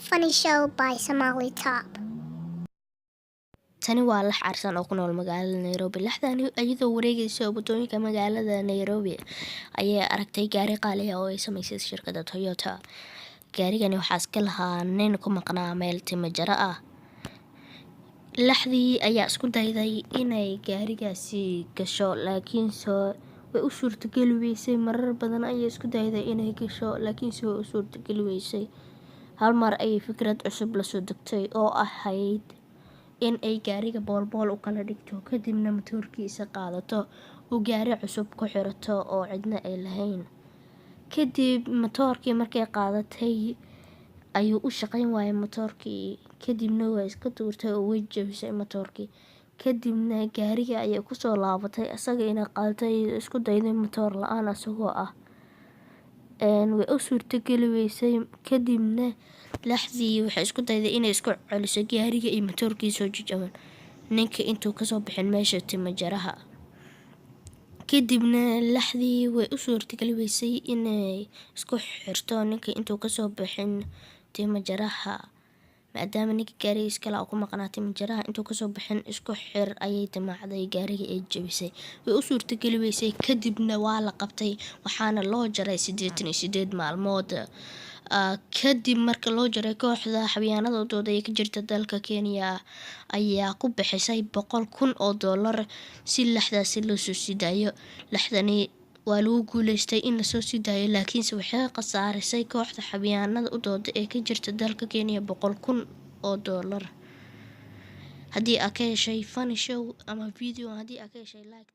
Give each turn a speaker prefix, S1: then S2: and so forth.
S1: Funny show by Somali Top.
S2: Tani waa lax carsan oo ku nool magaalada Nairobi. Laxdani iyadoo wareegaysa waddooyinka magaalada Nairobi ayay aragtay gaari qaali ah oo ay samaysay shirkadda Toyota. Gaarigani waxaa iska lahaa nin ku maqnaa meel timo jaro ah. Laxdii ayaa isku dayday inay gaarigaasi gasho, laakiinse way u suurtageli weysay. Marar badan ayay isku dayday inay gasho, laakiinse way u suurtageli weysay. Hal mar ayay fikrad cusub la soo degtay oo ahayd in ay gaariga boolbool u kala dhigto, kadibna matoorkiisa qaadato oo gaari cusub ku xirato oo cidna ay lahayn. Kadib matoorkii markay qaadatay ayuu u shaqayn waayay matoorkii, kadibna way iska tuurtay oo way jabisay matoorkii. Kadibna gaariga ayay ku soo laabatay asaga inay qaadatay isku dayday matoor la-aan asagoo ah. Way u suurtageli weysay. Kadibna laxdii waxay isku dayday inay isku celiso gaariga iyo matoorkiisa oo jajaban ninka intuu kasoo bixin meesha timo jaraha. Kadibna laxdii way u suurtageli weysay inay isku xirto ninka intuu kasoo bixin timo jaraha, maadaama ninka gaariga iskale ku maqnaa timo jaraha intuu kasoo bixin isku xir ayay damacday, gaariga ay jabisay. Way u suurtageli weysay. Kadibna waa la qabtay waxaana loo jaray 88 maalmood. Kadib marka loo jaray, kooxda xayawaanadooda ee ka jirta dalka Kenya ayaa ku bixisay $100,000 si laxdaasi loo soo sii daayo. Laxdani waa lagu guuleystay in la soo sii daayo, laakiinse waxay khasaarisay kooxda xayawaanadooda ee ka jirta dalka Kenya $100,000. Haddii aad ka heshay funny show ama video, haddii aad ka heshay like